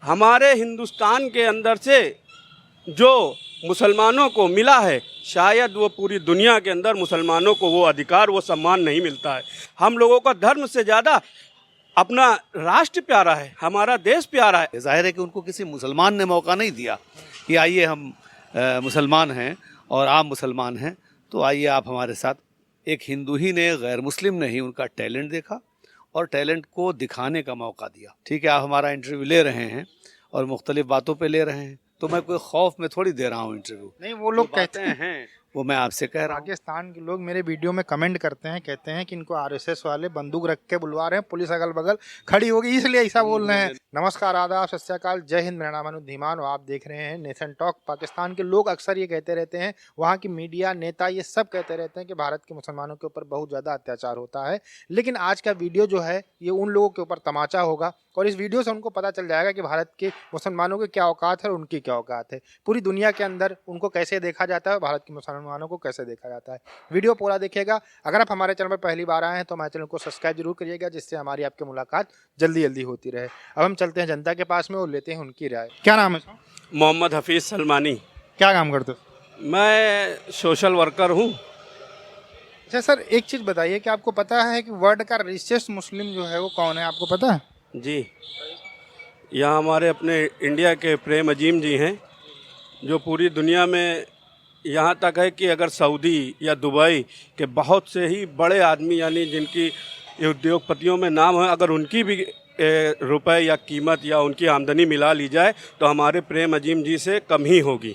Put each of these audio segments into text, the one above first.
हमारे हिंदुस्तान के अंदर से जो मुसलमानों को मिला है, शायद वो पूरी दुनिया के अंदर मुसलमानों को वो अधिकार, वो सम्मान नहीं मिलता है। हम लोगों का धर्म से ज़्यादा अपना राष्ट्र प्यारा है, हमारा देश प्यारा है। जाहिर है कि उनको किसी मुसलमान ने मौका नहीं दिया कि आइए हम मुसलमान हैं और आप मुसलमान हैं, तो आइए आप हमारे साथ। एक हिंदू ही ने, गैर मुस्लिम ने ही उनका टैलेंट देखा और टैलेंट को दिखाने का मौका दिया। ठीक है, आप हमारा इंटरव्यू ले रहे हैं और मुख्तलिफ बातों पे ले रहे हैं, तो मैं कोई खौफ में थोड़ी दे रहा हूँ इंटरव्यू। नहीं, वो लोग कहते हैं वो मैं आपसे कह रहा हूँ। पाकिस्तान के लोग मेरे वीडियो में कमेंट करते हैं, कहते हैं कि इनको आरएसएस वाले बंदूक रख के बुलवा रहे हैं, पुलिस अगल बगल खड़ी होगी इसलिए ऐसा बोल रहे हैं। नमस्कार, आदाब, सत श्री अकाल, जय हिंद। मेरा नाम अनुज धीमान और आप देख रहे हैं नेशन टॉक। पाकिस्तान के लोग अक्सर ये कहते रहते हैं, वहाँ की मीडिया, नेता ये सब कहते रहते हैं कि भारत के मुसलमानों के ऊपर बहुत ज़्यादा अत्याचार होता है। लेकिन आज का वीडियो जो है ये उन लोगों के ऊपर तमाचा होगा और इस वीडियो से उनको पता चल जाएगा कि भारत के मुसलमानों की क्या औकात है और उनकी क्या औकात है। पूरी दुनिया के अंदर उनको कैसे देखा जाता है, भारत के मुसलमानों को कैसे देखा जाता है। वीडियो पूरा देखिएगा। अगर आप हमारे चैनल पर पहली बार आए हैं तो हमारे चैनल को सब्सक्राइब जरूर करिएगा, जिससे हमारी आपकी मुलाकात जल्दी जल्दी होती रहे। अब हम चलते हैं जनता के पास में और लेते हैं उनकी राय। क्या नाम है? मोहम्मद हफीज़ सलमानी। क्या काम करते हो? मैं सोशल वर्कर हूँ। अच्छा सर, एक चीज़ बताइए कि आपको पता है कि वर्ल्ड का रिचेस्ट मुस्लिम जो है वो कौन है, आपको पता है? जी, यहाँ हमारे अपने इंडिया के प्रेम अजीम जी हैं, जो पूरी दुनिया में यहाँ तक है कि अगर सऊदी या दुबई के बहुत से ही बड़े आदमी, यानी जिनकी उद्योगपतियों में नाम है, अगर उनकी भी रुपए या कीमत या उनकी आमदनी मिला ली जाए तो हमारे प्रेम अजीम जी से कम ही होगी।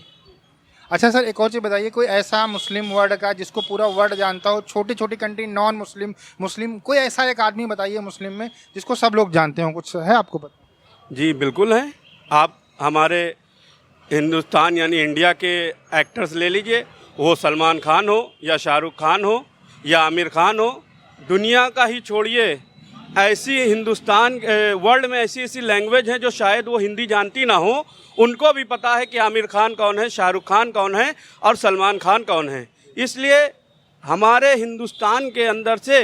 अच्छा सर, एक और चीज़ बताइए, कोई ऐसा मुस्लिम वर्ल्ड का जिसको पूरा वर्ल्ड जानता हो, छोटी छोटी कंट्री, नॉन मुस्लिम, मुस्लिम, कोई ऐसा एक आदमी बताइए मुस्लिम में जिसको सब लोग जानते हो, कुछ है आपको पता? जी बिल्कुल है। आप हमारे हिंदुस्तान यानी इंडिया के एक्टर्स ले लीजिए, वो सलमान खान हो या शाहरुख खान हो या आमिर खान हो। दुनिया का ही छोड़िए, ऐसी हिंदुस्तान वर्ल्ड में ऐसी ऐसी लैंग्वेज हैं जो शायद वो हिंदी जानती ना हो, उनको भी पता है कि आमिर खान कौन है, शाहरुख खान कौन है और सलमान खान कौन है। इसलिए हमारे हिंदुस्तान के अंदर से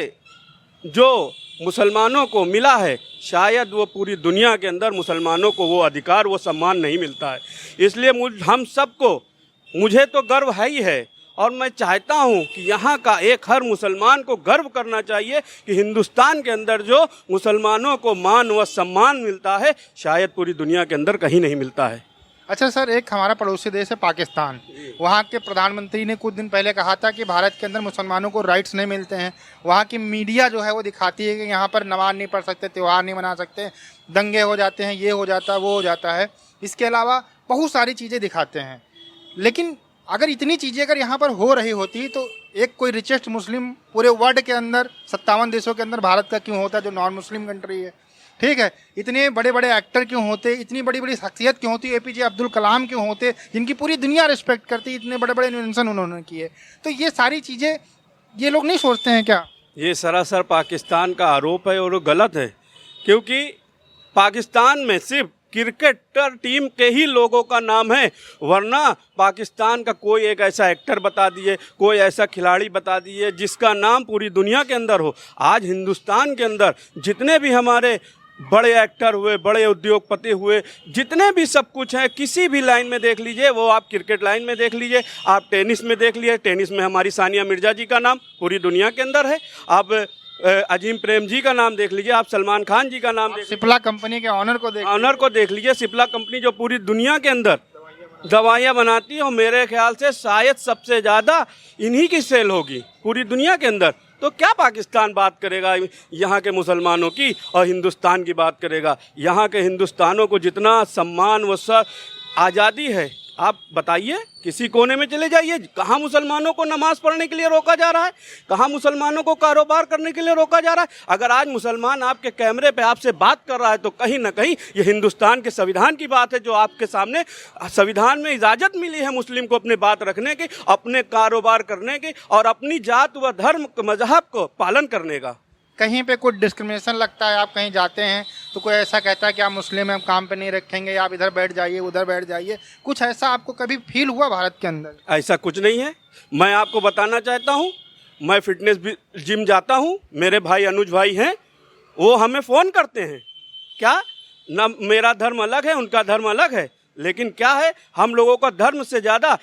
जो मुसलमानों को मिला है, शायद वो पूरी दुनिया के अंदर मुसलमानों को वो अधिकार, वो सम्मान नहीं मिलता है। इसलिए हम सबको, मुझे तो गर्व है ही है और मैं चाहता हूँ कि यहाँ का एक हर मुसलमान को गर्व करना चाहिए कि हिंदुस्तान के अंदर जो मुसलमानों को मान व सम्मान मिलता है, शायद पूरी दुनिया के अंदर कहीं नहीं मिलता है। अच्छा सर, एक हमारा पड़ोसी देश है पाकिस्तान, वहाँ के प्रधानमंत्री ने कुछ दिन पहले कहा था कि भारत के अंदर मुसलमानों को राइट्स नहीं मिलते हैं। वहाँ की मीडिया जो है वो दिखाती है कि यहाँ पर नमाज नहीं पढ़ सकते, त्यौहार नहीं मना सकते, दंगे हो जाते हैं, ये हो जाता है, वो हो जाता है। इसके अलावा बहुत सारी चीज़ें दिखाते हैं। लेकिन अगर इतनी चीज़ें अगर यहाँ पर हो रही होती तो एक कोई रिचेस्ट मुस्लिम पूरे वर्ल्ड के अंदर 57 देशों के अंदर भारत का क्यों होता, जो नॉन मुस्लिम कंट्री है? ठीक है, इतने बड़े बड़े एक्टर क्यों होते, इतनी बड़ी बड़ी शख्सियत क्यों होती, एपीजे अब्दुल कलाम क्यों होते, जिनकी पूरी दुनिया रिस्पेक्ट करती, इतने बड़े बड़े इन्वेंशन उन्होंने किए। तो ये सारी चीज़ें ये लोग नहीं सोचते हैं क्या? ये सरासर पाकिस्तान का आरोप है और वो गलत है, क्योंकि पाकिस्तान में सिर्फ क्रिकेटर टीम के ही लोगों का नाम है, वरना पाकिस्तान का कोई एक ऐसा एक्टर बता दिए, कोई ऐसा खिलाड़ी बता दिए जिसका नाम पूरी दुनिया के अंदर हो। आज हिंदुस्तान के अंदर जितने भी हमारे बड़े एक्टर हुए, बड़े उद्योगपति हुए, जितने भी सब कुछ हैं, किसी भी लाइन में देख लीजिए, वो आप क्रिकेट लाइन में देख लीजिए, आप टेनिस में देख लीजिए, टेनिस में हमारी सानिया मिर्जा जी का नाम पूरी दुनिया के अंदर है। आप अजीम प्रेम जी का नाम देख लीजिए, आप सलमान खान जी का नाम देख, सिप्ला कंपनी के ऑनर को देख लीजिए। सिप्ला कंपनी जो पूरी दुनिया के अंदर दवाइयाँ बनाती है और मेरे ख्याल से शायद सबसे ज़्यादा इन्हीं की सेल होगी पूरी दुनिया के अंदर। तो क्या पाकिस्तान बात करेगा यहाँ के मुसलमानों की और हिंदुस्तान की बात करेगा? यहाँ के हिंदुस्तानों को जितना सम्मान व आज़ादी है, आप बताइए, किसी कोने में चले जाइए, कहाँ मुसलमानों को नमाज़ पढ़ने के लिए रोका जा रहा है, कहाँ मुसलमानों को कारोबार करने के लिए रोका जा रहा है। अगर आज मुसलमान आपके कैमरे पे आपसे बात कर रहा है तो कहीं ना कहीं ये हिंदुस्तान के संविधान की बात है, जो आपके सामने संविधान में इजाज़त मिली है मुस्लिम को अपने बात रखने की, अपने कारोबार करने की और अपनी जात व धर्म मजहब को पालन करने का। कहीं पे कोई डिस्क्रिमिनेशन लगता है, आप कहीं जाते हैं तो कोई ऐसा कहता है कि आप मुस्लिम हैं, काम पे नहीं रखेंगे, आप इधर बैठ जाइए, उधर बैठ जाइए, कुछ ऐसा आपको कभी फील हुआ भारत के अंदर? ऐसा कुछ नहीं है। मैं आपको बताना चाहता हूँ, मैं फिटनेस जिम जाता हूँ, मेरे भाई अनुज भाई हैं, वो हमें फ़ोन करते हैं क्या न मेरा धर्म अलग है, उनका धर्म अलग है, लेकिन क्या है, हम लोगों का धर्म से ज़्यादा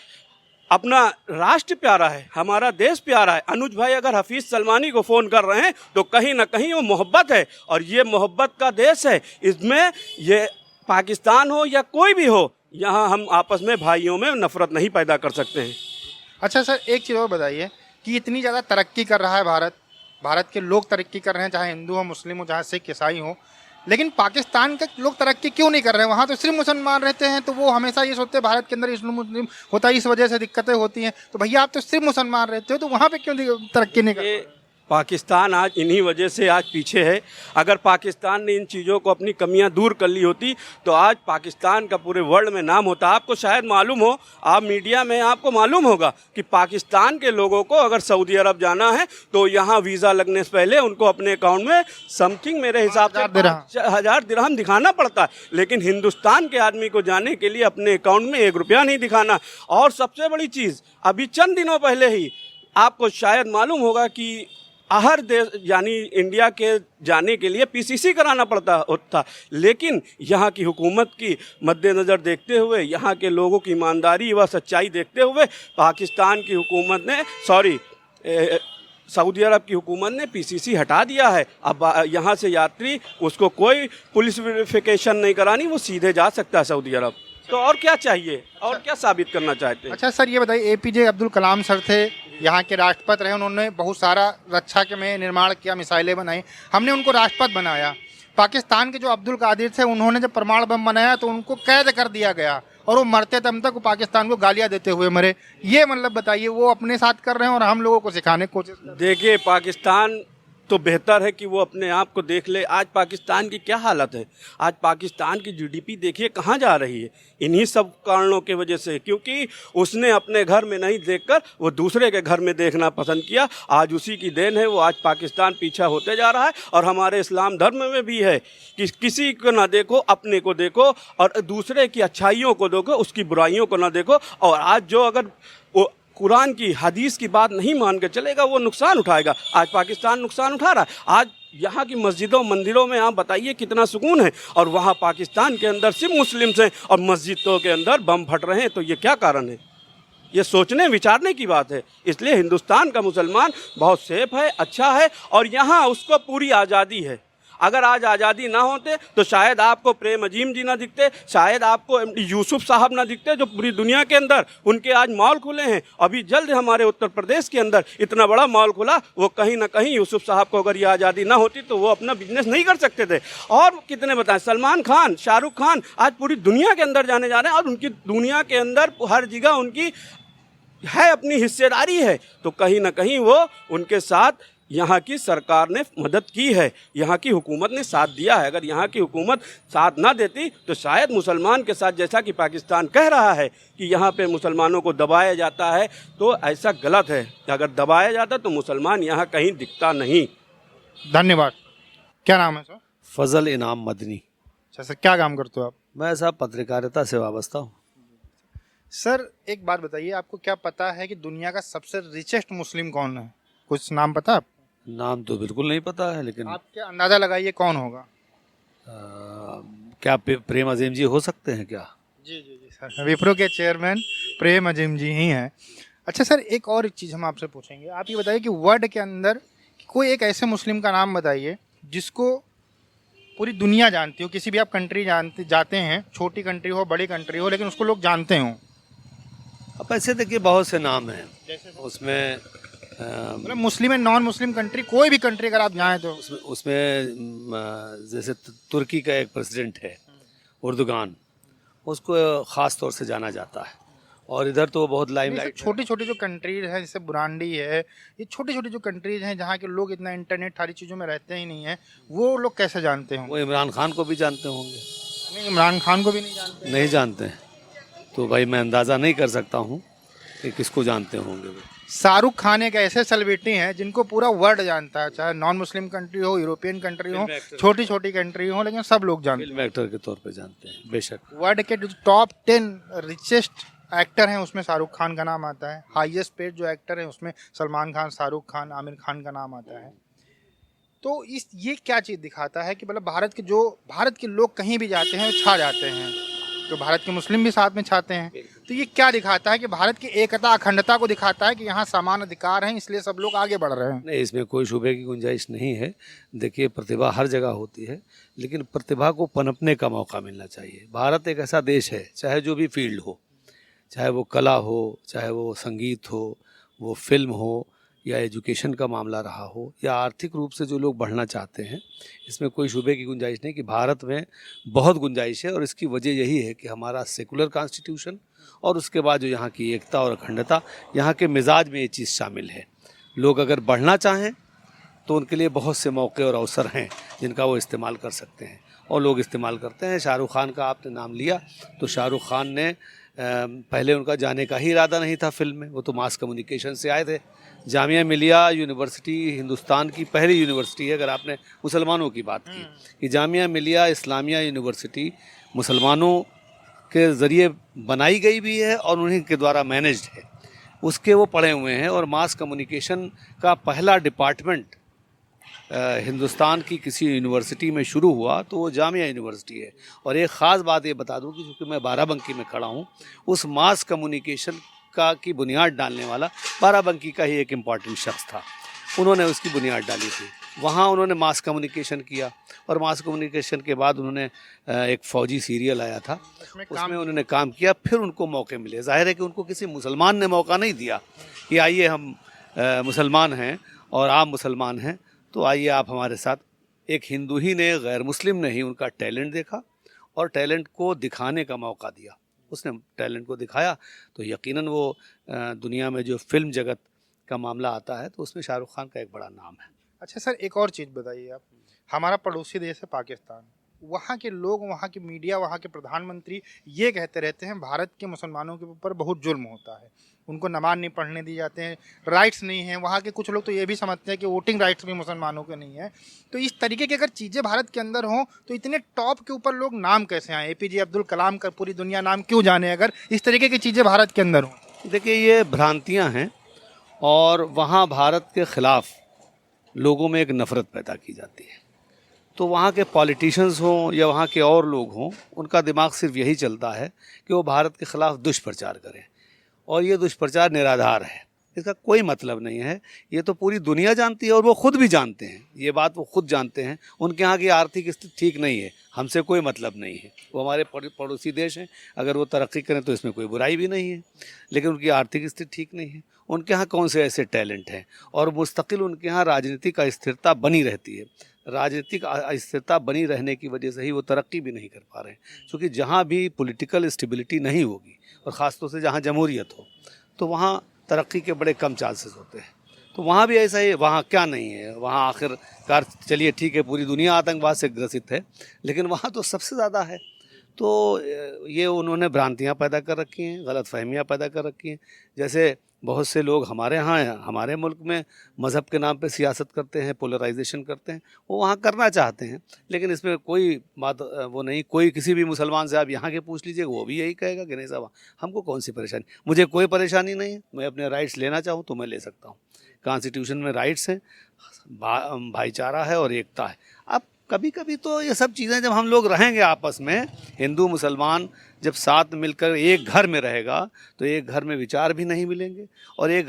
अपना राष्ट्र प्यारा है, हमारा देश प्यारा है। अनुज भाई अगर हफीज़ सलमानी को फ़ोन कर रहे हैं तो कहीं ना कहीं वो मोहब्बत है, और ये मोहब्बत का देश है। इसमें ये पाकिस्तान हो या कोई भी हो, यहाँ हम आपस में भाइयों में नफ़रत नहीं पैदा कर सकते हैं। अच्छा सर, एक चीज़ और बताइए कि इतनी ज़्यादा तरक्की कर रहा है भारत के लोग तरक्की कर रहे हैं, चाहे हिंदू हो, मुस्लिम हो, चाहे सिख ईसाई हो, लेकिन पाकिस्तान के लोग तरक्की क्यों नहीं कर रहे हैं? वहाँ तो सिर्फ मुसलमान रहते हैं, तो वो हमेशा ये सोचते हैं भारत के अंदर इस्लाम मुस्लिम होता है, इस वजह से दिक्कतें होती हैं। तो भैया आप तो सिर्फ मुसलमान रहते हो, तो वहाँ पे क्यों तरक्की नहीं कर रहे? पाकिस्तान आज इन्हीं वजह से आज पीछे है। अगर पाकिस्तान ने इन चीज़ों को अपनी कमियां दूर कर ली होती तो आज पाकिस्तान का पूरे वर्ल्ड में नाम होता। आपको शायद मालूम हो, आप मीडिया में आपको मालूम होगा कि पाकिस्तान के लोगों को अगर सऊदी अरब जाना है तो यहाँ वीज़ा लगने से पहले उनको अपने अकाउंट में समथिंग मेरे हिसाब से 5,000 दिरहम दिखाना पड़ता है, लेकिन हिंदुस्तान के आदमी को जाने के लिए अपने अकाउंट में 1 रुपया नहीं दिखाना। और सबसे बड़ी चीज़, अभी चंद दिनों पहले ही आपको शायद मालूम होगा कि हर देश यानी इंडिया के जाने के लिए पीसीसी कराना पड़ता था, लेकिन यहाँ की हुकूमत की मद्देनज़र देखते हुए, यहाँ के लोगों की ईमानदारी व सच्चाई देखते हुए पाकिस्तान की हुकूमत ने सऊदी अरब की हुकूमत ने पीसीसी हटा दिया है। अब यहाँ से यात्री उसको कोई पुलिस वेरिफिकेशन नहीं करानी, वो सीधे जा सकता है सऊदी अरब। तो और क्या चाहिए, और क्या साबित करना चाहते हैं? अच्छा सर, ये बताइए, एपीजे अब्दुल कलाम सर थे, यहाँ के राष्ट्रपति रहे, उन्होंने बहुत सारा रक्षा के में निर्माण किया, मिसाइलें बनाई, हमने उनको राष्ट्रपति बनाया। पाकिस्तान के जो अब्दुल कादिर थे, उन्होंने जब परमाणु बम बनाया तो उनको कैद कर दिया गया, और वो मरते दम तक वो पाकिस्तान को गालियाँ देते हुए मरे। ये मतलब बताइए, वो अपने साथ कर रहे हैं और हम लोगों को सिखाने की कोशिश कर रहे हैं। देखिए, पाकिस्तान तो बेहतर है कि वो अपने आप को देख ले। आज पाकिस्तान की क्या हालत है, आज पाकिस्तान की जीडीपी देखिए कहाँ जा रही है, इन्हीं सब कारणों के वजह से, क्योंकि उसने अपने घर में नहीं देखकर वो दूसरे के घर में देखना पसंद किया। आज उसी की देन है, वो आज पाकिस्तान पीछा होते जा रहा है। और हमारे इस्लाम धर्म में भी है कि किसी को ना देखो, अपने को देखो, और दूसरे की अच्छाइयों को देखो, उसकी बुराइयों को ना देखो। और आज जो अगर वो कुरान की हदीस की बात नहीं मान के चलेगा, वो नुकसान उठाएगा। आज पाकिस्तान नुकसान उठा रहा है। आज यहाँ की मस्जिदों मंदिरों में आप बताइए कितना सुकून है, और वहाँ पाकिस्तान के अंदर सिर्फ मुस्लिम्स हैं और मस्जिदों के अंदर बम फट रहे हैं। तो ये क्या कारण है? ये सोचने विचारने की बात है। इसलिए हिंदुस्तान का मुसलमान बहुत सेफ है, अच्छा है, और यहाँ उसको पूरी आज़ादी है। अगर आज आज़ादी ना होते तो शायद आपको प्रेम अजीम जी ना दिखते, शायद आपको यूसुफ साहब ना दिखते, जो पूरी दुनिया के अंदर उनके आज मॉल खुले हैं। अभी जल्द हमारे उत्तर प्रदेश के अंदर इतना बड़ा मॉल खुला, वो कहीं ना कहीं यूसुफ साहब को अगर ये आज़ादी ना होती तो वो अपना बिजनेस नहीं कर सकते थे। और कितने बताएं, सलमान खान, शाहरुख खान आज पूरी दुनिया के अंदर जाने जा रहे हैं, और उनकी दुनिया के अंदर हर जगह उनकी है अपनी हिस्सेदारी है। तो कहीं ना कहीं वो उनके साथ यहाँ की सरकार ने मदद की है, यहाँ की हुकूमत ने साथ दिया है। अगर यहाँ की हुकूमत साथ ना देती तो शायद मुसलमान के साथ, जैसा कि पाकिस्तान कह रहा है कि यहाँ पे मुसलमानों को दबाया जाता है, तो ऐसा गलत है। अगर दबाया जाता तो मुसलमान यहाँ कहीं दिखता नहीं। धन्यवाद। क्या नाम है सर? फजल इनाम मदनी। अच्छा सर, क्या काम करते हो आप? मैं साहब पत्रकारिता से वाबस्ता हूँ। सर एक बात बताइए, आपको क्या पता है कि दुनिया का सबसे रिचेस्ट मुस्लिम कौन है? कुछ नाम पता है? नाम तो बिल्कुल नहीं पता है, लेकिन आप क्या अंदाजा लगाइए कौन होगा? क्या प्रेम अजीम जी हो सकते हैं क्या? जी जी जी सर, विप्रो के चेयरमैन प्रेम अजीम जी ही हैं। अच्छा सर, एक और चीज़ हम आपसे पूछेंगे, आप ये बताइए कि वर्ल्ड के अंदर कोई एक ऐसे मुस्लिम का नाम बताइए जिसको पूरी दुनिया जानती हो। किसी भी आप कंट्री जाते हैं, छोटी कंट्री हो बड़ी कंट्री हो, लेकिन उसको लोग जानते हों। अब ऐसे देखिए बहुत से नाम हैं उसमें, मतलब Muslim and non Muslim country, कोई भी कंट्री अगर आप जाएँ तो उसमें जैसे तुर्की का एक प्रेसिडेंट है उर्दुगान, उसको ख़ास तौर से जाना जाता है। और इधर तो बहुत लाइमलाइट। छोटी छोटी जो कंट्रीज हैं, जैसे बुरांडी है, ये छोटी छोटी जो कंट्रीज हैं जहाँ के लोग इतना इंटरनेट सारी चीज़ों में रहते ही नहीं हैं, वो लोग कैसे जानते होंगे? वो इमरान खान को भी जानते होंगे। नहीं, इमरान खान को भी नहीं जानते। नहीं जानते हैं तो भाई मैं अंदाज़ा नहीं कर सकता हूँ कि किसको जानते होंगे वो। शाहरुख खान एक ऐसे सेलिब्रिटी हैं जिनको पूरा वर्ल्ड जानता है, चाहे नॉन मुस्लिम कंट्री हो, यूरोपियन कंट्री हो, छोटी छोटी कंट्री हो, लेकिन सब लोग जानते हैं। फिल्म एक्टर के तौर पे जानते हैं बेशक। वर्ल्ड के जो टॉप 10 रिचेस्ट एक्टर हैं उसमें शाहरुख खान का नाम आता है। हाईएस्ट पेड जो एक्टर हैं उसमें सलमान खान, शाहरुख खान, आमिर खान का नाम आता है। तो इस ये क्या चीज़ दिखाता है कि मतलब भारत के लोग कहीं भी जाते हैं छा जाते हैं, तो भारत के मुस्लिम भी साथ में छाते हैं, तो ये क्या दिखाता है कि भारत की एकता अखंडता को दिखाता है कि यहाँ समान अधिकार हैं इसलिए सब लोग आगे बढ़ रहे हैं। नहीं, इसमें कोई शुबे की गुंजाइश नहीं है। देखिए, प्रतिभा हर जगह होती है, लेकिन प्रतिभा को पनपने का मौका मिलना चाहिए। भारत एक ऐसा देश है, चाहे जो भी फील्ड हो, चाहे वो कला हो, चाहे वो संगीत हो, वो फिल्म हो, या एजुकेशन का मामला रहा हो, या आर्थिक रूप से जो लोग बढ़ना चाहते हैं, इसमें कोई शुबे की गुंजाइश नहीं कि भारत में बहुत गुंजाइश है। और इसकी वजह यही है कि हमारा सेकुलर कॉन्स्टिट्यूशन और उसके बाद जो यहाँ की एकता और अखंडता, यहाँ के मिजाज में ये चीज़ शामिल है। लोग अगर बढ़ना चाहें तो उनके लिए बहुत से मौके और अवसर हैं जिनका वो इस्तेमाल कर सकते हैं, और लोग इस्तेमाल करते हैं। शाहरुख खान का आपने नाम लिया, तो शाहरुख खान ने पहले उनका जाने का ही इरादा नहीं था फिल्म में, वो तो मास कम्युनिकेशन से आए थे। जामिया मिलिया यूनिवर्सिटी हिंदुस्तान की पहली यूनिवर्सिटी है, अगर आपने मुसलमानों की बात की, कि जामिया मिलिया इस्लामिया यूनिवर्सिटी मुसलमानों के ज़रिए बनाई गई भी है और उन्हीं के द्वारा मैनेज्ड है, उसके वो पढ़े हुए हैं। और मास कम्युनिकेशन का पहला डिपार्टमेंट हिंदुस्तान की किसी यूनिवर्सिटी में शुरू हुआ तो वो जामिया यूनिवर्सिटी है। और एक ख़ास बात ये बता दूं कि चूँकि मैं बाराबंकी में खड़ा हूँ, उस मास कम्युनिकेशन की बुनियाद डालने वाला बाराबंकी का ही एक इम्पॉर्टेंट शख्स था, उन्होंने उसकी बुनियाद डाली थी। वहाँ उन्होंने मास कम्युनिकेशन किया, और मास कम्युनिकेशन के बाद उन्होंने एक फ़ौजी सीरियल आया था, उसमें उन्होंने काम किया, फिर उनको मौके मिले। ज़ाहिर है कि उनको किसी मुसलमान ने मौका नहीं दिया कि आइए हम मुसलमान हैं और आप मुसलमान हैं, तो आइए आप हमारे साथ। एक हिंदू ही ने, गैर मुस्लिम ने ही उनका टैलेंट देखा और टैलेंट को दिखाने का मौका दिया। उसने टैलेंट को दिखाया, तो यकीनन वो दुनिया में जो फिल्म जगत का मामला आता है तो उसमें शाहरुख खान का एक बड़ा नाम है। अच्छा सर, एक और चीज़ बताइए आप, हमारा पड़ोसी देश है पाकिस्तान, वहाँ के लोग, वहाँ की मीडिया, वहाँ के प्रधानमंत्री ये कहते रहते हैं भारत के मुसलमानों के ऊपर बहुत जुल्म होता है, उनको नमाज नहीं पढ़ने दी जाते हैं, राइट्स नहीं हैं। वहाँ के कुछ लोग तो ये भी समझते हैं कि वोटिंग राइट्स भी मुसलमानों के नहीं है। तो इस तरीके की अगर चीज़ें भारत के अंदर हों तो इतने टॉप के ऊपर लोग नाम कैसे आए? APJ अब्दुल कलाम का पूरी दुनिया नाम क्यों जाने अगर इस तरीके की चीज़ें भारत के अंदर हों? देखिए, ये भ्रांतियाँ हैं, और वहाँ भारत के ख़िलाफ़ लोगों में एक नफ़रत पैदा की जाती है। तो वहाँ के पॉलिटिशियंस हों या वहाँ के और लोग हों, उनका दिमाग सिर्फ यही चलता है कि वो भारत के ख़िलाफ़ दुष्प्रचार करें, और ये दुष्प्रचार निराधार है, इसका कोई मतलब नहीं है। ये तो पूरी दुनिया जानती है और वो खुद भी जानते हैं, ये बात वो खुद जानते हैं। उनके यहाँ की आर्थिक स्थिति ठीक नहीं है, हमसे कोई मतलब नहीं है, वो हमारे पड़ोसी देश हैं, अगर वो तरक्की करें तो इसमें कोई बुराई भी नहीं है, लेकिन उनकी आर्थिक स्थिति ठीक नहीं है। उनके यहाँ कौन से ऐसे टैलेंट हैं, और मुस्तकिल उनके यहाँ राजनीतिक अस्थिरता बनी रहती है। राजनीतिक अस्थिरता बनी रहने की वजह से ही वो तरक्की भी नहीं कर पा रहे हैं, क्योंकि जहाँ भी पॉलिटिकल स्टेबिलिटी नहीं होगी, और ख़ासतौर से जहाँ जमहूरियत हो, तो वहाँ तरक्की के बड़े कम चांसेस होते हैं। तो वहाँ भी ऐसा ही, वहाँ क्या नहीं है, वहाँ आखिरकार चलिए ठीक है, पूरी दुनिया आतंकवाद से ग्रसित है, लेकिन वहाँ तो सबसे ज़्यादा है। तो ये उन्होंने भ्रांतियाँ पैदा कर रखी हैं, गलतफहमियाँ पैदा कर रखी हैं। जैसे बहुत से लोग हमारे यहाँ हैं, हमारे मुल्क में मज़हब के नाम पे सियासत करते हैं, पोलराइजेशन करते हैं, वो वहाँ करना चाहते हैं, लेकिन इसमें कोई बात वो नहीं। कोई किसी भी मुसलमान से आप यहाँ के पूछ लीजिए, वो भी यही कहेगा कि नहीं साहब, हमको कौन सी परेशानी, मुझे कोई परेशानी नहीं है, मैं अपने राइट्स लेना चाहूँ तो मैं ले सकता हूँ। कॉन्स्टिट्यूशन में राइट्स हैं, भाईचारा है और एकता है। अब कभी कभी तो ये सब चीज़ें जब हम लोग रहेंगे आपस में, हिंदू मुसलमान जब साथ मिलकर एक घर में रहेगा, तो एक घर में विचार भी नहीं मिलेंगे, और एक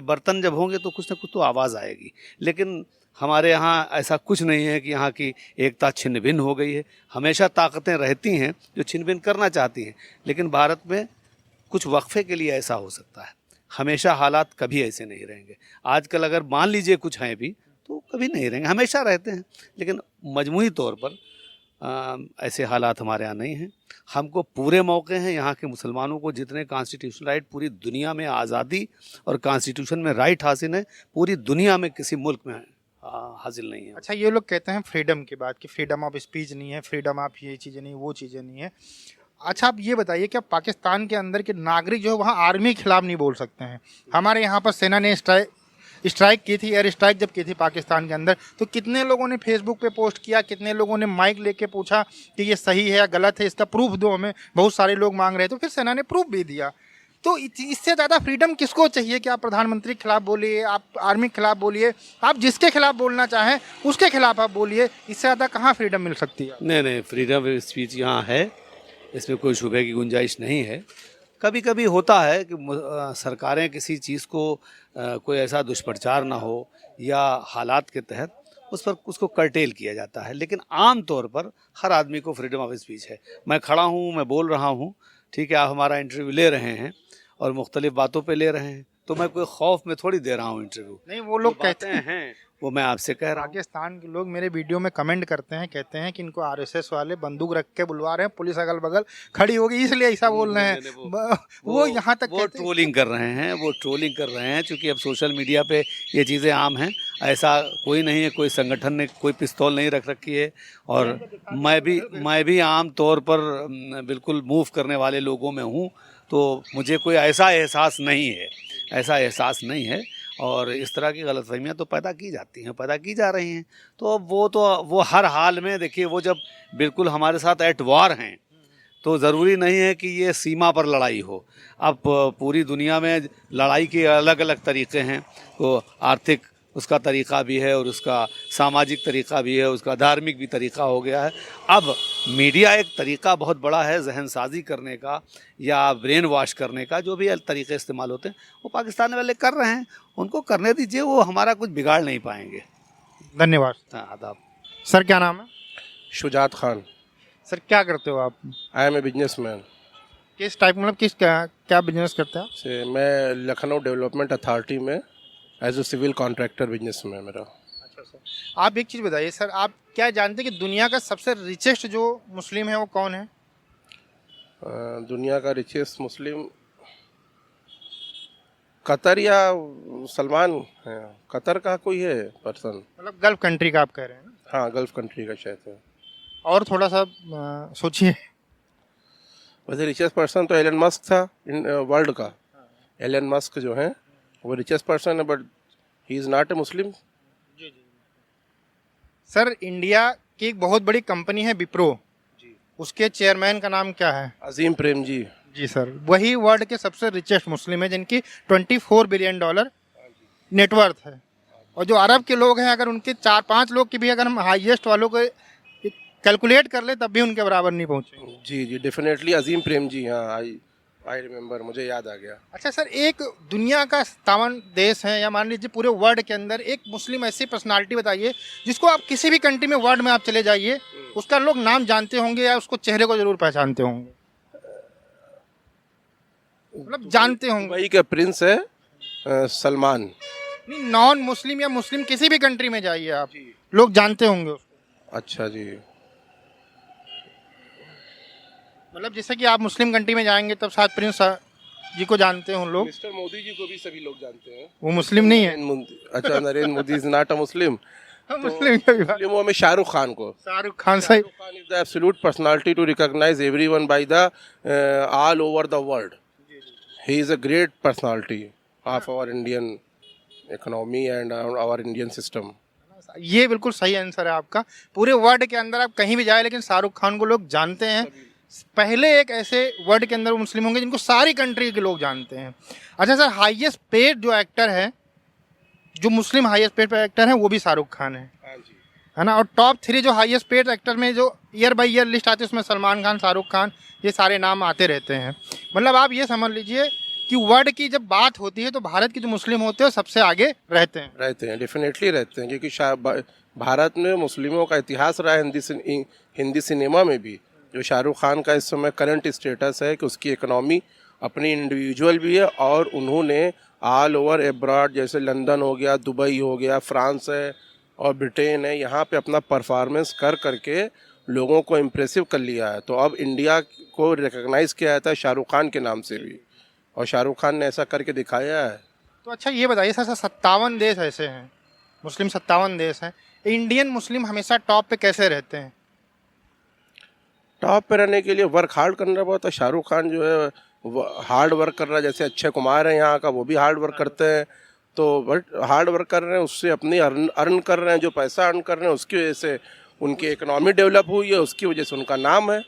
बर्तन जब होंगे तो कुछ ना कुछ तो आवाज़ आएगी। लेकिन हमारे यहाँ ऐसा कुछ नहीं है कि यहाँ की एकता छिन्न भिन्न हो गई है। हमेशा ताकतें रहती हैं जो छिन्न भिन्न करना चाहती हैं, लेकिन भारत में कुछ वक्फे के लिए ऐसा हो सकता है, हमेशा हालात कभी ऐसे नहीं रहेंगे। आजकल अगर मान लीजिए कुछ हैं भी, तो कभी नहीं रहेंगे, हमेशा रहते हैं, लेकिन मजमूई तौर पर ऐसे हालात हमारे यहाँ नहीं हैं। हमको पूरे मौके हैं, यहाँ के मुसलमानों को जितने कॉन्स्टिट्यूशन राइट पूरी दुनिया में आज़ादी और कॉन्स्टिट्यूशन में राइट हासिल है, पूरी दुनिया में किसी मुल्क में हासिल नहीं है। अच्छा, ये लोग कहते हैं फ्रीडम की बात, कि फ्रीडम ऑफ स्पीच नहीं है, फ्रीडम ऑफ ये चीज़ें नहीं, वो चीज़ें नहीं है। अच्छा, आप ये बताइए, क्या पाकिस्तान के अंदर के नागरिक जो है वहाँ आर्मी के खिलाफ नहीं बोल सकते हैं? हमारे यहाँ पर सेना ने स्ट्राइक की थी, एयर स्ट्राइक जब की थी पाकिस्तान के अंदर, तो कितने लोगों ने फेसबुक पे पोस्ट किया, कितने लोगों ने माइक लेके पूछा कि ये सही है या गलत है, इसका प्रूफ दो हमें, बहुत सारे लोग मांग रहे थे, तो फिर सेना ने प्रूफ भी दिया। तो इससे ज़्यादा फ्रीडम किसको चाहिए कि आप प्रधानमंत्री के खिलाफ बोलिए, आप आर्मी के खिलाफ बोलिए, आप जिसके खिलाफ बोलना चाहें उसके खिलाफ आप बोलिए, इससे ज़्यादा कहाँ फ्रीडम मिल सकती है? नहीं, फ्रीडम ऑफ स्पीच यहाँ है, इसमें कोई शुबे की गुंजाइश नहीं है। कभी कभी होता है कि सरकारें किसी चीज़ को कोई ऐसा दुष्प्रचार ना हो या हालात के तहत उस पर उसको कर्टेल किया जाता है, लेकिन आम तौर पर हर आदमी को फ्रीडम ऑफ स्पीच है। मैं खड़ा हूँ, मैं बोल रहा हूँ, ठीक है, आप हमारा इंटरव्यू ले रहे हैं और मुख्तलिफ बातों पे ले रहे हैं, तो मैं कोई खौफ में थोड़ी दे रहा हूँ इंटरव्यू। नहीं, वो लोग कहते हैं वो मैं आपसे कह रहा हूँ। पाकिस्तान के लोग मेरे वीडियो में कमेंट करते हैं, कहते हैं कि इनको आरएसएस वाले बंदूक रख के बुलवा रहे हैं, पुलिस अगल बगल खड़ी होगी इसलिए ऐसा बोल रहे हैं। वो यहाँ तक वो ट्रोलिंग कर रहे हैं, वो ट्रोलिंग कर रहे हैं, क्योंकि अब सोशल मीडिया पे ये चीज़ें आम हैं। ऐसा कोई नहीं है, कोई संगठन ने कोई पिस्तौल नहीं रख रखी है, और मैं भी आम तौर पर बिल्कुल मूव करने वाले लोगों में हूँ, तो मुझे कोई ऐसा एहसास नहीं है। और इस तरह की गलतफहमियां तो पैदा की जाती हैं, पैदा की जा रही हैं। तो अब वो हर हाल में देखिए, वो जब बिल्कुल हमारे साथ एट वार हैं, तो ज़रूरी नहीं है कि ये सीमा पर लड़ाई हो। अब पूरी दुनिया में लड़ाई के अलग अलग तरीक़े हैं, तो आर्थिक उसका तरीक़ा भी है और उसका सामाजिक तरीक़ा भी है, उसका धार्मिक भी तरीक़ा हो गया है। अब मीडिया एक तरीक़ा बहुत बड़ा है जहनसाजी करने का या ब्रेन वॉश करने का, जो भी तरीक़े इस्तेमाल होते हैं वो पाकिस्तान वाले कर रहे हैं, उनको करने दीजिए, वो हमारा कुछ बिगाड़ नहीं पाएंगे। धन्यवाद। हाँ, आदाब। सर क्या नाम है? शुजात खान। सर क्या करते हो आप? I am a businessman. किस टाइप, मतलब किस क्या बिजनेस करते हैं आप? से मैं लखनऊ डेवलपमेंट अथॉरिटी में as a civil contractor business में मेरा। अच्छा सर, आप एक चीज़ बताइए सर, आप क्या जानते हैं कि दुनिया का सबसे रिचेस्ट जो मुस्लिम है वो कौन है? दुनिया का रिचेस्ट मुस्लिम कतर या सलमान है। कतर का कोई है पर्सन, मतलब गल्फ कंट्री का आप कह रहे हैं ना? हाँ, गल्फ कंट्री का शायद है। और थोड़ा सा सोचिए। वैसे रिचेस्ट पर्सन तो एलन मस्क था वर्ल्ड का। एलन मस्क जो है वो रिचेस्ट पर्सन है, but he is not a Muslim. Sir India की एक बहुत बड़ी कंपनी है विप्रो, उसके चेयरमैन का नाम क्या है? अजीम प्रेम जी। जी सर, वही वर्ल्ड के सबसे रिचेस्ट मुस्लिम है, जिनकी $24 बिलियन नेटवर्थ है। और जो अरब के लोग हैं, अगर उनके 4-5 लोग की भी अगर हम हाईएस्ट वालों को कैलकुलेट कर ले तब भी उनके बराबर नहीं पहुंचे। जी जी, डेफिनेटली अजीम प्रेम जी। हाँ, आई रिमेम्बर, मुझे याद आ गया। अच्छा सर, एक दुनिया का 57 देश है, या मान लीजिए पूरे वर्ल्ड के अंदर एक मुस्लिम ऐसी पर्सनालिटी बताइए जिसको आप किसी भी कंट्री में वर्ल्ड में आप चले जाइए, उसका लोग नाम जानते होंगे या उसको चेहरे को जरूर पहचानते होंगे, मतलब जानते होंगे। दुबई का प्रिंस है सलमान। नहीं, नॉन मुस्लिम या मुस्लिम किसी भी कंट्री में जाइए आप, लोग जानते होंगे उसको। अच्छा जी। मतलब जैसे कि आप मुस्लिम कंट्री में जाएंगे तब शायद प्रिंस जी को जानते हो लोग। मिस्टर मोदी जी को भी सभी लोग जानते हैं। वो मुस्लिम नहीं है। अच्छा, Narendra Modi is not a Muslim. Muslim में शाहरुख खान को, शाहरुख खान सही। Is the absolute personality to recognise everyone by the all over the world. He is a great personality of our Indian economy and our Indian system. ये बिल्कुल सही answer है आपका। पूरे world के अंदर आप कहीं भी जाए, लेकिन शाहरुख खान को लोग जानते हैं। पहले एक ऐसे वर्ल्ड के अंदर मुस्लिम होंगे जिनको सारी कंट्री के लोग जानते हैं। अच्छा सर, हाईएस्ट पेड जो एक्टर है, जो मुस्लिम हाईएस्ट पेड एक्टर है, वो भी शाहरुख खान है ना। और टॉप 3 जो हाईएस्ट पेड एक्टर में जो ईयर बाय ईयर लिस्ट आती है, उसमें सलमान खान, शाहरुख खान, ये सारे नाम आते रहते हैं। मतलब आप ये समझ लीजिए कि वर्ल्ड की जब बात होती है तो भारत के जो मुस्लिम होते हैं सबसे आगे रहते हैं। डेफिनेटली रहते हैं, क्योंकि भारत में मुस्लिमों का इतिहास रहा है हिंदी सिनेमा में भी। जो शाहरुख खान का इस समय करंट स्टेटस है कि उसकी इकोनॉमी अपनी इंडिविजुअल भी है, और उन्होंने ऑल ओवर एब्रॉड, जैसे लंदन हो गया, दुबई हो गया, फ्रांस है और ब्रिटेन है, यहाँ पे अपना परफॉर्मेंस करके लोगों को इम्प्रेसिव कर लिया है। तो अब इंडिया को रिकॉग्नाइज किया जाता है शाहरुख खान के नाम से भी, और शाहरुख खान ने ऐसा करके दिखाया है। तो अच्छा ये बताइए सर, 57 देश ऐसे हैं, मुस्लिम 57 देश हैं, इंडियन मुस्लिम हमेशा टॉप पे कैसे रहते हैं? टॉप पे रहने के लिए वर्क हार्ड करना पड़ता है। शाहरुख खान जो है हार्ड वर्क कर रहा है, जैसे अक्षय कुमार है यहाँ का, वो भी हार्ड वर्क करते हैं। तो बट हार्ड वर्क कर रहे हैं, उससे अपनी अर्न कर रहे हैं, जो पैसा अर्न कर रहे हैं उसकी वजह से उनकी इकोनॉमी डेवलप हुई है, उसकी वजह से उनका नाम है।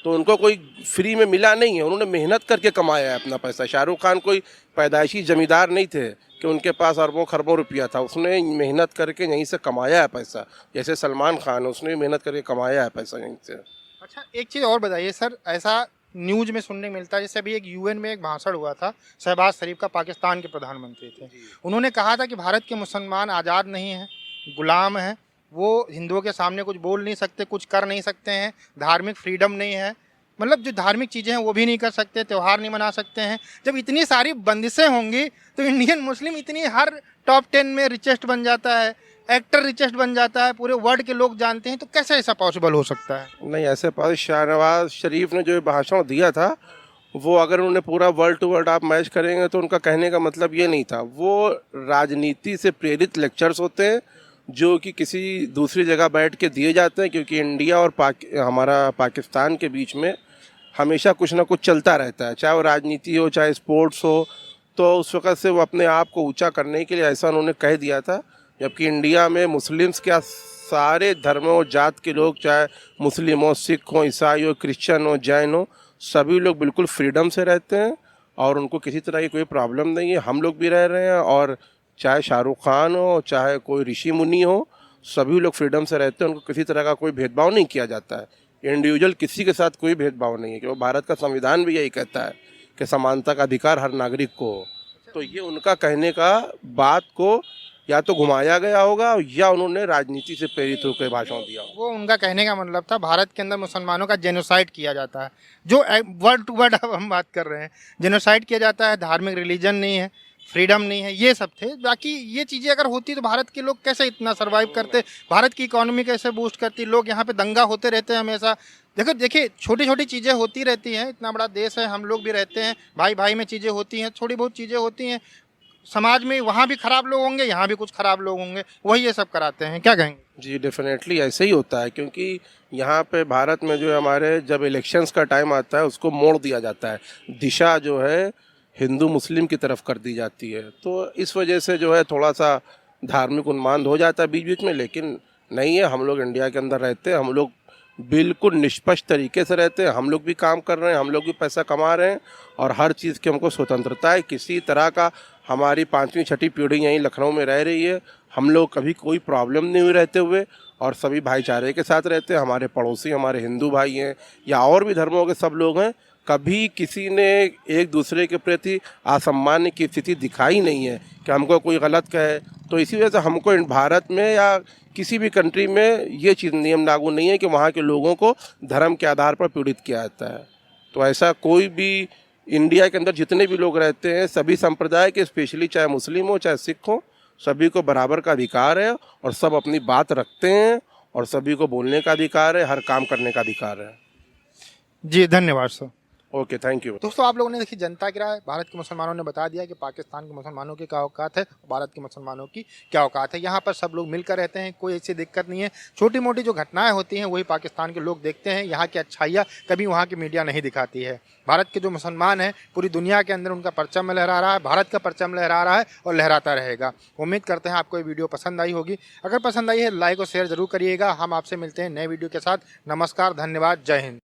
तो उनको कोई फ्री में मिला नहीं है, उन्होंने मेहनत करके कमाया है अपना पैसा। शाहरुख खान कोई पैदाइशी जमींदार नहीं थे कि उनके पास अरबों खरबों रुपया था, उसने मेहनत करके यहीं से कमाया है पैसा। जैसे सलमान खान, उसने भी मेहनत करके कमाया है पैसा यहीं से। अच्छा, एक चीज़ और बताइए सर, ऐसा न्यूज़ में सुनने मिलता है जैसे अभी एक यूएन में एक भाषण हुआ था, शहबाज शरीफ का, पाकिस्तान के प्रधानमंत्री थे, उन्होंने कहा था कि भारत के मुसलमान आज़ाद नहीं हैं, गुलाम हैं, वो हिंदुओं के सामने कुछ बोल नहीं सकते, कुछ कर नहीं सकते हैं, धार्मिक फ्रीडम नहीं है, मतलब जो धार्मिक चीज़ें हैं वो भी नहीं कर सकते, त्यौहार नहीं मना सकते हैं। जब इतनी सारी बंदिशें होंगी तो इंडियन मुस्लिम इतनी हर टॉप 10 में रिचेस्ट बन जाता है, एक्टर रिचेस्ट बन जाता है, पूरे वर्ल्ड के लोग जानते हैं, तो कैसे ऐसा पॉसिबल हो सकता है? नहीं, ऐसे शहनवाज शरीफ ने जो भाषण दिया था, वो अगर उन्होंने पूरा वर्ड टू वर्ड आप मैच करेंगे तो उनका कहने का मतलब ये नहीं था। वो राजनीति से प्रेरित लेक्चर्स होते हैं जो कि किसी दूसरी जगह बैठ के दिए जाते हैं, क्योंकि इंडिया और हमारा पाकिस्तान के बीच में हमेशा कुछ ना कुछ चलता रहता है, चाहे वो राजनीति हो चाहे स्पोर्ट्स हो। तो उस वक़्त से वो अपने आप को ऊंचा करने के लिए ऐसा उन्होंने कह दिया था। जबकि इंडिया में मुस्लिम्स क्या सारे धर्मों और जात के लोग, चाहे मुस्लिम हो, सिख हो, ईसाई हो, क्रिश्चियन हो, जैन हो, सभी लोग बिल्कुल फ्रीडम से रहते हैं और उनको किसी तरह की कोई प्रॉब्लम नहीं है। हम लोग भी रह रहे हैं, और चाहे शाहरुख खान हो, चाहे कोई ऋषि मुनि हो, सभी लोग फ्रीडम से रहते हैं, उनको किसी तरह का कोई भेदभाव नहीं किया जाता है। इंडिविजुअल किसी के साथ कोई भेदभाव नहीं है, क्योंकि भारत का संविधान भी यही कहता है कि समानता का अधिकार हर नागरिक को हो। तो ये उनका कहने का बात को या तो घुमाया गया होगा या उन्होंने राजनीति से प्रेरित होकर भाषण दिया होगा। वो उनका कहने का मतलब था भारत के अंदर मुसलमानों का जेनोसाइड किया जाता है, जो वर्ड टू वर्ड अब हम बात कर रहे हैं, जेनोसाइड किया जाता है, धार्मिक रिलीजन नहीं है, फ्रीडम नहीं है, ये सब थे। बाकी ये चीज़ें अगर होती तो भारत के लोग कैसे इतना सर्वाइव करते, भारत की इकोनॉमी कैसे बूस्ट करती। लोग यहाँ पे दंगा होते रहते हैं हमेशा। देखिए छोटी छोटी चीज़ें होती रहती हैं, इतना बड़ा देश है, हम लोग भी रहते हैं, भाई भाई में चीज़ें होती हैं, थोड़ी बहुत चीज़ें होती हैं समाज में, वहाँ भी खराब लोग होंगे, यहाँ भी कुछ खराब लोग होंगे, वही ये सब कराते हैं। क्या कहेंगे? जी डेफिनेटली ऐसे ही होता है, क्योंकि यहाँ पे भारत में जो है हमारे जब इलेक्शंस का टाइम आता है उसको मोड़ दिया जाता है, दिशा जो है हिंदू मुस्लिम की तरफ कर दी जाती है। तो इस वजह से जो है थोड़ा सा धार्मिक उन्माद हो जाता है बीच बीच में, लेकिन नहीं है। हम लोग इंडिया के अंदर रहते हैं, हम लोग बिल्कुल निष्पक्ष तरीके से रहते हैं, हम लोग भी काम कर रहे हैं, हम लोग भी पैसा कमा रहे हैं और हर चीज़ की हमको स्वतंत्रता है। किसी तरह का, हमारी 5वीं 6ठी पीढ़ी यहीं लखनऊ में रह रही है, हम लोग कभी कोई प्रॉब्लम नहीं हुई रहते हुए, और सभी भाईचारे के साथ रहते हैं। हमारे पड़ोसी हमारे हिंदू भाई हैं या और भी धर्मों के सब लोग हैं, कभी किसी ने एक दूसरे के प्रति असम्मान की स्थिति दिखाई नहीं है कि हमको कोई गलत कहे। तो इसी वजह से हमको भारत में या किसी भी कंट्री में ये चीज़ नियम लागू नहीं है कि वहाँ के लोगों को धर्म के आधार पर पीड़ित किया जाता है। तो ऐसा कोई भी, इंडिया के अंदर जितने भी लोग रहते हैं सभी संप्रदाय के, स्पेशली चाहे मुस्लिम हो चाहे सिख हो, सभी को बराबर का अधिकार है और सब अपनी बात रखते हैं और सभी को बोलने का अधिकार है, हर काम करने का अधिकार है। जी धन्यवाद सर। Okay, thank you. दोस्तों आप लोगों ने देखी जनता की राय, भारत के मुसलमानों ने बता दिया कि पाकिस्तान के मुसलमानों की क्या औकात है, भारत के मुसलमानों की क्या औकात है। यहाँ पर सब लोग मिलकर रहते हैं, कोई ऐसी दिक्कत नहीं है। छोटी मोटी जो घटनाएं होती हैं वही पाकिस्तान के लोग देखते हैं, यहाँ की अच्छाइयाँ कभी वहाँ की मीडिया नहीं दिखाती है। भारत के जो मुसलमान हैं पूरी दुनिया के अंदर उनका परचम लहरा रहा है, भारत का परचम लहरा रहा है और लहराता रहेगा। उम्मीद करते हैं आपको ये वीडियो पसंद आई होगी। अगर पसंद आई है लाइक और शेयर जरूर करिएगा। हम आपसे मिलते हैं नए वीडियो के साथ। नमस्कार, धन्यवाद, जय हिंद।